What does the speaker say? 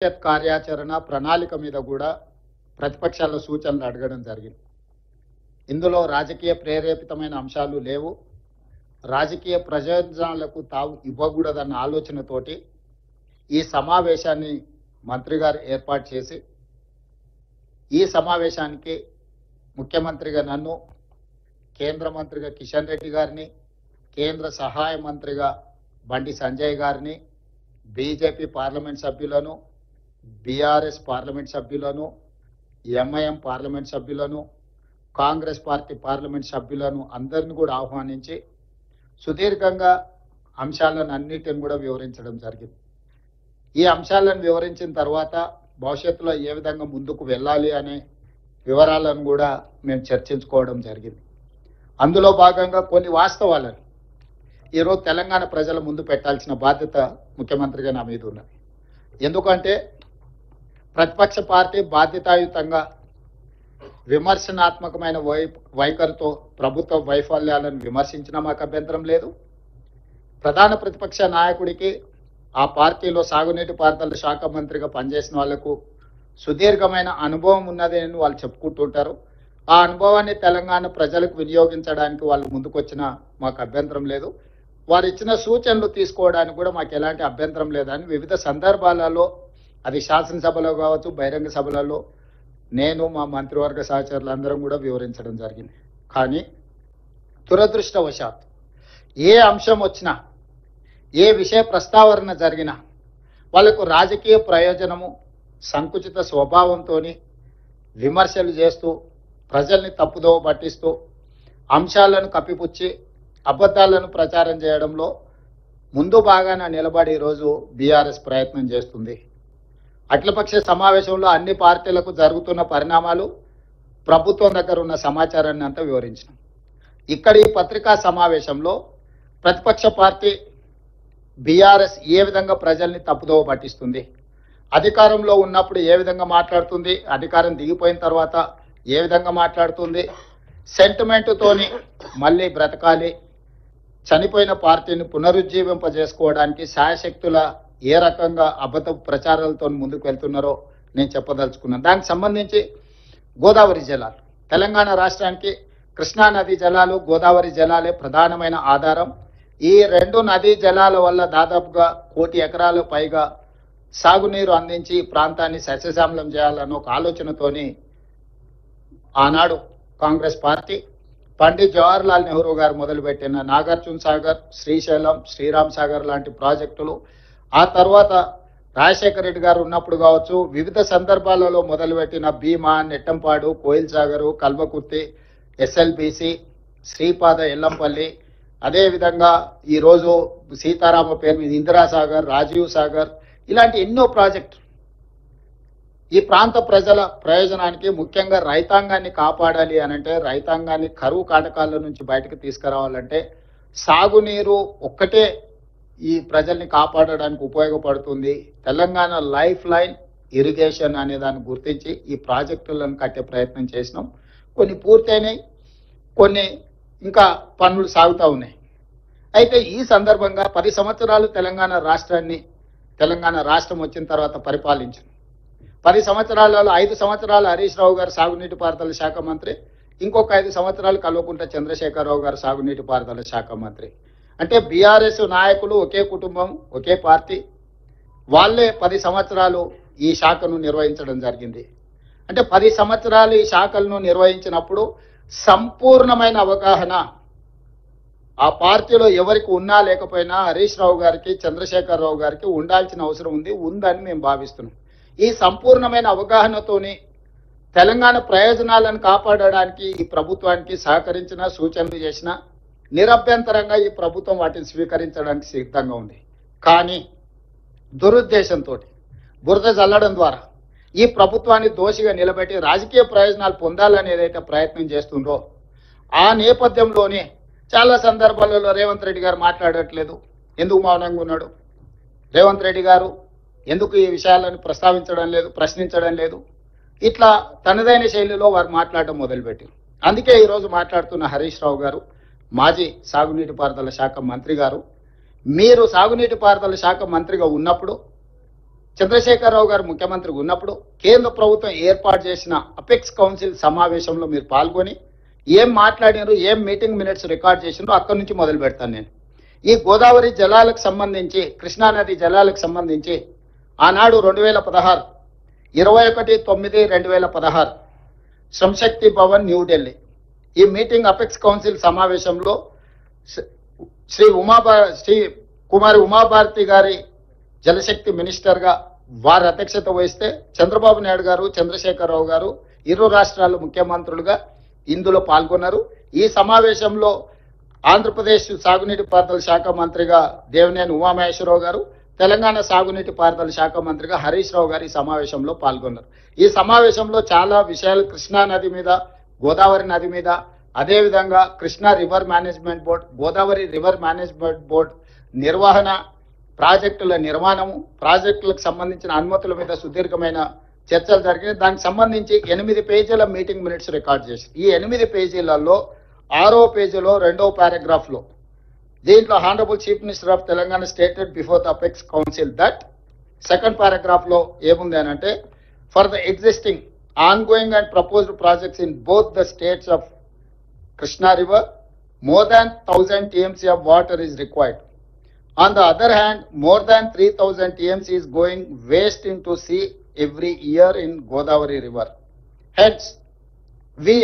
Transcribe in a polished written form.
భవిష్యత్ కార్యాచరణ ప్రణాళిక మీద కూడా ప్రతిపక్షాల సూచనలు అడగడం జరిగింది. ఇందులో రాజకీయ ప్రేరేపితమైన అంశాలు లేవు. రాజకీయ ప్రయోజనాలకు తావు ఇవ్వకూడదన్న ఆలోచనతోటి ఈ సమావేశాన్ని మంత్రి గారు ఏర్పాటు చేసి ఈ సమావేశానికి ముఖ్యమంత్రిగా నన్ను, కేంద్ర మంత్రిగా కిషన్ రెడ్డి గారిని, కేంద్ర సహాయ మంత్రిగా బండి సంజయ్ గారిని, బీజేపీ పార్లమెంట్ సభ్యులను, బీఆర్ఎస్ పార్లమెంట్ సభ్యులను, ఎంఐఎం పార్లమెంట్ సభ్యులను, కాంగ్రెస్ పార్టీ పార్లమెంట్ సభ్యులను అందరిని కూడా ఆహ్వానించి సుదీర్ఘంగా అంశాలను అన్నిటిని కూడా వివరించడం జరిగింది. ఈ అంశాలను వివరించిన తర్వాత భవిష్యత్తులో ఏ విధంగా ముందుకు వెళ్ళాలి అనే వివరాలను కూడా మేము చర్చించుకోవడం జరిగింది. అందులో భాగంగా కొన్ని వాస్తవాలను ఈరోజు తెలంగాణ ప్రజల ముందు పెట్టాల్సిన బాధ్యత ముఖ్యమంత్రిగా నా మీద ఉన్నది. ఎందుకంటే ప్రతిపక్ష పార్టీ బాధ్యతాయుతంగా విమర్శనాత్మకమైన వైఖరితో ప్రభుత్వ వైఫల్యాలను విమర్శించినా మాకు అభ్యంతరం లేదు. ప్రధాన ప్రతిపక్ష నాయకుడికి ఆ పార్టీలో సాగునీటి పారుదల శాఖ మంత్రిగా పనిచేసిన వాళ్లకు సుదీర్ఘమైన అనుభవం ఉన్నదని వాళ్ళు చెప్పుకుంటుంటారు. ఆ అనుభవాన్ని తెలంగాణ ప్రజలకు వినియోగించడానికి వాళ్ళు ముందుకొచ్చినా మాకు అభ్యంతరం లేదు. వారు ఇచ్చిన సూచనలు తీసుకోవడానికి కూడా మాకు ఎలాంటి అభ్యంతరం లేదని వివిధ సందర్భాలలో, అది శాసనసభలో కావచ్చు, బహిరంగ సభలలో నేను మా మంత్రివర్గ సహచరులందరం కూడా వివరించడం జరిగింది. కానీ దురదృష్టవశాత్తు ఏ అంశం వచ్చినా, ఏ విషయ ప్రస్తావన జరిగినా వాళ్ళకు రాజకీయ ప్రయోజనము, సంకుచిత స్వభావంతో విమర్శలు చేస్తూ ప్రజల్ని తప్పుదోవ పట్టిస్తూ అంశాలను కప్పిపుచ్చి అబద్ధాలను ప్రచారం చేయడంలో ముందు బాగానే నిలబడి ఈరోజు బీఆర్ఎస్ ప్రయత్నం చేస్తుంది. అఖిలపక్ష సమావేశంలో అన్ని పార్టీలకు జరుగుతున్న పరిణామాలు, ప్రభుత్వం దగ్గర ఉన్న సమాచారాన్ని అంతా వివరించినాం. ఇక్కడ ఈ పత్రికా సమావేశంలో ప్రతిపక్ష పార్టీ బీఆర్ఎస్ ఏ విధంగా ప్రజల్ని తప్పుదోవ పట్టిస్తుంది, అధికారంలో ఉన్నప్పుడు ఏ విధంగా మాట్లాడుతుంది, అధికారం దిగిపోయిన తర్వాత ఏ విధంగా మాట్లాడుతుంది, సెంటిమెంటుతోని మళ్ళీ బ్రతకాలి, చనిపోయిన పార్టీని పునరుజ్జీవింపజేసుకోవడానికి శాయశక్తుల ఏ రకంగా అబద్ధ ప్రచారాలతో ముందుకు వెళ్తున్నారో నేను చెప్పదలుచుకున్నాను. దానికి సంబంధించి గోదావరి జలాలు, తెలంగాణ రాష్ట్రానికి కృష్ణా నదీ జలాలు, గోదావరి జలాలే ప్రధానమైన ఆధారం. ఈ రెండు నదీ జలాల వల్ల దాదాపుగా 1 కోటి ఎకరాలు పైగా సాగునీరు అందించి ఈ ప్రాంతాన్ని సస్యశ్యామలం చేయాలన్న ఒక ఆలోచనతోని ఆనాడు కాంగ్రెస్ పార్టీ పండిత్ జవహర్లాల్ నెహ్రూ గారు మొదలుపెట్టిన నాగార్జున సాగర్, శ్రీశైలం, శ్రీరామ్ సాగర్ లాంటి ప్రాజెక్టులు, ఆ తర్వాత రాజశేఖర రెడ్డి గారు ఉన్నప్పుడు కావచ్చు, వివిధ సందర్భాలలో మొదలుపెట్టిన భీమా, నెట్టంపాడు, కోయిల్ సాగరు, కల్వకుర్తి, ఎస్ఎల్బిసి, శ్రీపాద, ఎల్లంపల్లి, అదేవిధంగా ఈరోజు సీతారామ పేరు మీద ఇందిరాసాగర్, రాజీవ్ సాగర్, ఇలాంటి ఎన్నో ప్రాజెక్టులు ఈ ప్రాంత ప్రజల ప్రయోజనానికి, ముఖ్యంగా రైతాంగాన్ని కాపాడాలి అనంటే, రైతాంగాన్ని కరువు కాటకాల నుంచి బయటకు తీసుకురావాలంటే సాగునీరు ఒక్కటే ఈ ప్రజల్ని కాపాడడానికి ఉపయోగపడుతుంది. తెలంగాణ లైఫ్ లైన్ ఇరిగేషన్ అనే దాన్ని గుర్తించి ఈ ప్రాజెక్టులను కట్టే ప్రయత్నం చేసినాం. కొన్ని పూర్తయినాయి, కొన్ని ఇంకా పనులు సాగుతూ ఉన్నాయి. అయితే ఈ సందర్భంగా 10 సంవత్సరాలు తెలంగాణ రాష్ట్రం వచ్చిన తర్వాత పరిపాలించారు. 10 సంవత్సరాలలో 5 సంవత్సరాలు హరీష్ రావు గారు సాగునీటి పారుదల శాఖ మంత్రి, ఇంకొక 5 సంవత్సరాలు కల్వకుంట్ల చంద్రశేఖరరావు గారు సాగునీటి పారుదల శాఖ మంత్రి. అంటే బీఆర్ఎస్ నాయకులు ఒకే కుటుంబం, ఒకే పార్టీ, వాళ్ళే 10 సంవత్సరాలు ఈ శాఖను నిర్వహించడం జరిగింది. అంటే 10 సంవత్సరాలు ఈ శాఖలను నిర్వహించినప్పుడు సంపూర్ణమైన అవగాహన ఆ పార్టీలో ఎవరికి ఉన్నా లేకపోయినా హరీష్ రావు గారికి, చంద్రశేఖరరావు గారికి ఉండాల్సిన అవసరం ఉందని మేము భావిస్తున్నాం. ఈ సంపూర్ణమైన అవగాహనతోని తెలంగాణ ప్రయోజనాలను కాపాడడానికి ఈ ప్రభుత్వానికి సహకరించిన, సూచనలు చేసిన నిరభ్యంతరంగా ఈ ప్రభుత్వం వాటిని స్వీకరించడానికి సిద్ధంగా ఉంది. కానీ దురుద్దేశంతో బురద చల్లడం ద్వారా ఈ ప్రభుత్వాన్ని దోషిగా నిలబెట్టి రాజకీయ ప్రయోజనాలు పొందాలని ఏదైతే ప్రయత్నం చేస్తుందో, ఆ నేపథ్యంలోనే చాలా సందర్భాలలో రేవంత్ రెడ్డి గారు మాట్లాడట్లేదు. ఎందుకు మౌనంగా ఉన్నాడు? రేవంత్ రెడ్డి గారు ఎందుకు ఈ విషయాలను ప్రశ్నించడం లేదు? ఇట్లా తనదైన శైలిలో వారు మాట్లాడడం మొదలుపెట్టారు. అందుకే ఈరోజు మాట్లాడుతున్న హరీష్ రావు గారు, మాజీ సాగునీటి పారుదల శాఖ మంత్రి గారు, మీరు సాగునీటి పారుదల శాఖ మంత్రిగా ఉన్నప్పుడు చంద్రశేఖరరావు గారు ముఖ్యమంత్రిగా ఉన్నప్పుడు కేంద్ర ప్రభుత్వం ఏర్పాటు చేసిన అపెక్స్ కౌన్సిల్ సమావేశంలో మీరు పాల్గొని ఏం మాట్లాడినారు, ఏం మీటింగ్ మినిట్స్ రికార్డ్ చేసినారో అక్కడి నుంచి మొదలు పెడతాను నేను. ఈ గోదావరి జలాలకు సంబంధించి, కృష్ణానది జలాలకు సంబంధించి ఆనాడు 2016 21/9/2016 శ్రమశక్తి భవన్ న్యూఢిల్లీ ఈ మీటింగ్ అపెక్స్ కౌన్సిల్ సమావేశంలో శ్రీ కుమారి ఉమాభారతి గారి జలశక్తి మినిస్టర్ గా వారి అధ్యక్షత వహిస్తే చంద్రబాబు నాయుడు గారు, చంద్రశేఖరరావు గారు ఇరు రాష్ట్రాల ముఖ్యమంత్రులుగా ఇందులో పాల్గొన్నారు. ఈ సమావేశంలో ఆంధ్రప్రదేశ్ సాగునీటి పారుదల శాఖ మంత్రిగా దేవినేని ఉమామహేశ్వరరావు గారు, తెలంగాణ సాగునీటి పారుదల శాఖ మంత్రిగా హరీష్ రావు గారు ఈ సమావేశంలో పాల్గొన్నారు. ఈ సమావేశంలో చాలా విషయాలు కృష్ణా నది మీద, గోదావరి నది మీద, అదేవిధంగా Krishna river management board, Godavari river management board నిర్వహణ, ప్రాజెక్టుల నిర్మాణము, ప్రాజెక్టులకు సంబంధించిన అనుమతుల మీద సుదీర్ఘమైన చర్చలు జరిగినాయి. దానికి సంబంధించి 8 పేజీల మీటింగ్ మినిట్స్ రికార్డ్ చేసి ఈ 8 పేజీలలో 6వ పేజీలో 2వ పారాగ్రాఫ్ లో దీంట్లో honourable chief minister of Telangana stated before the apex council that second paragraph లో ఏముంది అని అంటే, for the existing ongoing and proposed projects in both the states of Krishna River, more than 1000 TMC of water is required. On the other hand, more than 3000 TMC is going waste into sea every year in Godavari River. Hence, we